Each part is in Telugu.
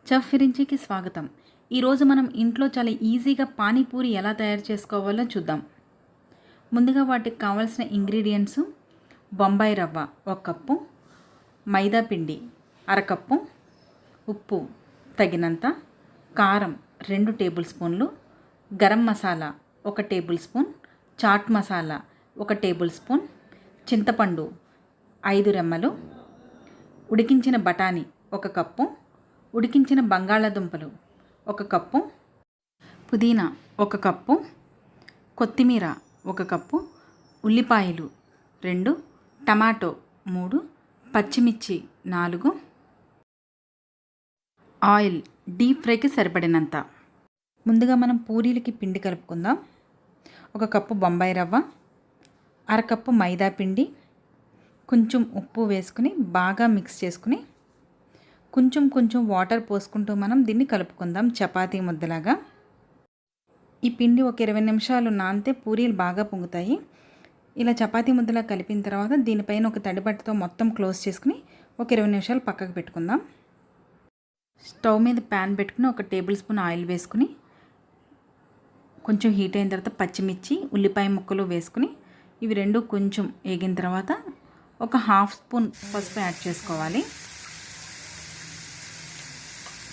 చెఫ్ విరించికి స్వాగతం. ఈరోజు మనం ఇంట్లో చాలా ఈజీగా పానీపూరి ఎలా తయారు చేసుకోవాలో చూద్దాం. ముందుగా వాటికి కావాల్సిన ఇంగ్రీడియంట్స్: బొంబాయి రవ్వ 1 కప్పు, మైదా పిండి 1/2 కప్పు, ఉప్పు తగినంత, కారం 2 టేబుల్ స్పూన్లు, garam masala 1 table spoon, chaat masala 1 table spoon, చింతపండు 5 రెమ్మలు, ఉడికించిన బఠానీ 1 కప్పు, ఉడికించిన బంగాళాదుంపలు 1 కప్పు, పుదీనా 1 కప్పు, కొత్తిమీర 1 కప్పు, ఉల్లిపాయలు 2, టమాటో 3, పచ్చిమిర్చి 4, ఆయిల్ డీప్ ఫ్రైకి సరిపడినంత. ముందుగా మనం పూరీలకి పిండి కలుపుకుందాం. 1 కప్పు బొంబాయి రవ్వ, 1/2 కప్పు మైదా పిండి, కొంచెం ఉప్పు వేసుకుని బాగా మిక్స్ చేసుకుని కొంచెం వాటర్ పోసుకుంటూ మనం దీన్ని కలుపుకుందాం చపాతీ ముద్దలాగా. ఈ పిండి ఒక 20 నిమిషాలు నానితే పూరీలు బాగా పొంగుతాయి. ఇలా చపాతీ ముద్దలా కలిపిన తర్వాత దీనిపైన ఒక తడిబట్టతో మొత్తం క్లోజ్ చేసుకుని ఒక 20 నిమిషాలు పక్కకు పెట్టుకుందాం. స్టవ్ మీద ప్యాన్ పెట్టుకుని 1 టేబుల్ స్పూన్ ఆయిల్ వేసుకుని కొంచెం హీట్ అయిన తర్వాత పచ్చిమిర్చి, ఉల్లిపాయ ముక్కలు వేసుకుని ఇవి రెండు కొంచెం వేగిన తర్వాత ఒక 1/2 స్పూన్ పసుపు యాడ్ చేసుకోవాలి.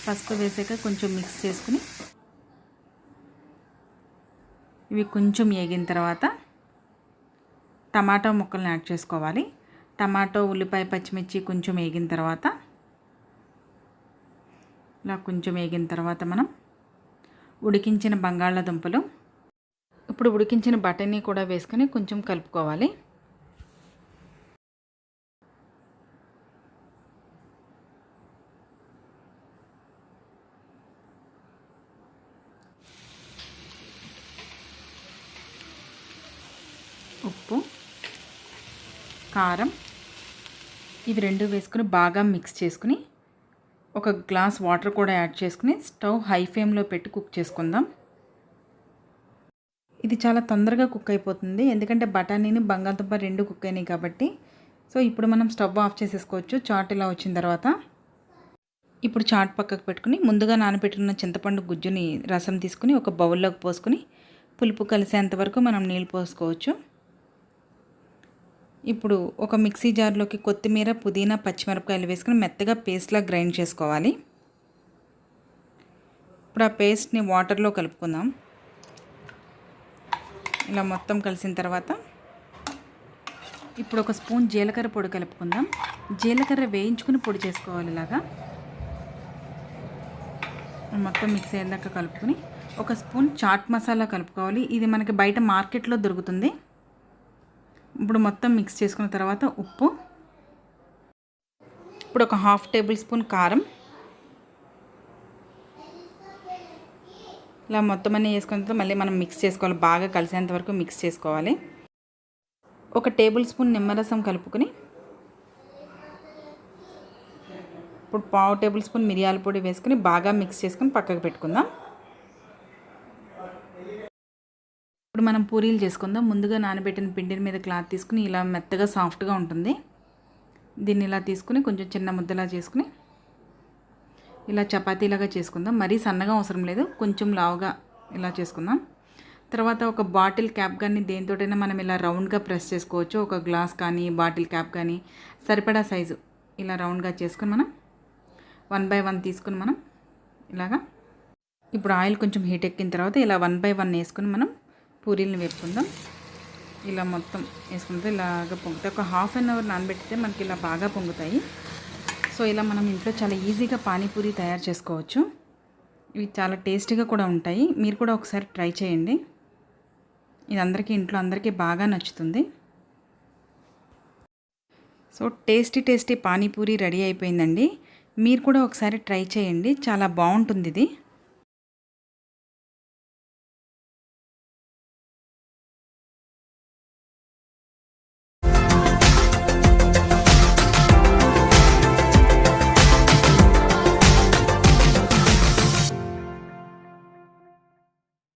పసుపు వేసాక కొంచెం మిక్స్ చేసుకుని ఇవి కొంచెం వేగిన తర్వాత టమాటో ముక్కలను యాడ్ చేసుకోవాలి. టమాటో, ఉల్లిపాయ, పచ్చిమిర్చి కొంచెం వేగిన తర్వాత ఇలా కొంచెం వేగిన తర్వాత మనం ఉడికించిన బంగాళాదుంపలు, ఇప్పుడు ఉడికించిన బఠానీ కూడా వేసుకొని కొంచెం కలుపుకోవాలి. ఉప్పు, కారం ఇవి రెండు వేసుకుని బాగా మిక్స్ చేసుకుని 1 గ్లాస్ వాటర్ కూడా యాడ్ చేసుకుని స్టవ్ హై ఫ్లేమ్లో పెట్టి కుక్ చేసుకుందాం. ఇది చాలా తొందరగా కుక్ అయిపోతుంది, ఎందుకంటే బఠానీని బంగాళదుంప 2 కుక్ అయినాయి కాబట్టి. సో ఇప్పుడు మనం స్టవ్ ఆఫ్ చేసేసుకోవచ్చు చాట్ ఇలా వచ్చిన తర్వాత. ఇప్పుడు చాట్ పక్కకు పెట్టుకుని ముందుగా నానబెట్టుకున్న చింతపండు గుజ్జుని రసం తీసుకుని ఒక బౌల్లోకి పోసుకుని పులుపు కలిసేంత వరకు మనం నీళ్ళు పోసుకోవచ్చు. ఇప్పుడు ఒక మిక్సీ జార్లోకి కొత్తిమీర, పుదీనా, పచ్చిమిరపకాయలు వేసుకుని మెత్తగా పేస్ట్లా గ్రైండ్ చేసుకోవాలి. ఇప్పుడు ఆ పేస్ట్ని వాటర్లో కలుపుకుందాం. ఇలా మొత్తం కలిసిన తర్వాత ఇప్పుడు 1 స్పూన్ జీలకర్ర పొడి కలుపుకుందాం. జీలకర్ర వేయించుకుని పొడి చేసుకోవాలి. ఇలాగా మొత్తం మిక్స్ అయ్యేదాకా కలుపుకొని 1 స్పూన్ చాట్ మసాలా కలుపుకోవాలి. ఇది మనకి బయట మార్కెట్లో దొరుకుతుంది. ఇప్పుడు మొత్తం మిక్స్ చేసుకున్న తర్వాత ఉప్పు, ఇప్పుడు ఒక 1/2 టేబుల్ స్పూన్ కారం, ఇలా మొత్తం అన్నీ వేసుకున్న తర్వాత మళ్ళీ మనం మిక్స్ చేసుకోవాలి. బాగా కలిసేంత వరకు మిక్స్ చేసుకోవాలి. 1 టేబుల్ స్పూన్ నిమ్మరసం కలుపుకొని ఇప్పుడు 1/2 టేబుల్ స్పూన్ మిరియాల పొడి వేసుకుని బాగా మిక్స్ చేసుకుని పక్కకు పెట్టుకుందాం. ఇప్పుడు మనం పూరీలు చేసుకుందాం. ముందుగా నానబెట్టిన పిండిని మీద క్లాత్ తీసుకుని ఇలా మెత్తగా సాఫ్ట్గా ఉంటుంది. దీన్ని ఇలా తీసుకుని కొంచెం చిన్న ముద్దలా చేసుకుని ఇలా చపాతీలాగా చేసుకుందాం. మరీ సన్నగా అవసరం లేదు, కొంచెం లావుగా ఇలా చేసుకుందాం. తర్వాత ఒక బాటిల్ క్యాప్ కానీ దేనితోటైనా మనం ఇలా రౌండ్గా ప్రెస్ చేసుకోవచ్చు. ఒక గ్లాస్ కానీ బాటిల్ క్యాప్ కానీ సరిపడా సైజు ఇలా రౌండ్గా చేసుకుని మనం 1 by 1 తీసుకుని మనం ఇలాగా ఇప్పుడు ఆయిల్ కొంచెం హీట్ ఎక్కిన తర్వాత ఇలా 1 by 1 వేసుకుని మనం పూరీలను వేపుకుందాం. ఇలా మొత్తం వేసుకుంటే ఇలాగ పొంగుతాయి. ఒక 1/2 అవర్ నానబెట్టితే మనకి ఇలా బాగా పొంగుతాయి. సో ఇలా మనం ఇంట్లో చాలా ఈజీగా పానీపూరి తయారు చేసుకోవచ్చు. ఇవి చాలా టేస్టీగా కూడా ఉంటాయి. మీరు కూడా ఒకసారి ట్రై చేయండి. ఇది ఇంట్లో అందరికీ బాగా నచ్చుతుంది. సో టేస్టీ పానీపూరి రెడీ అయిపోయిందండి. మీరు కూడా ఒకసారి ట్రై చేయండి, చాలా బాగుంటుంది ఇది.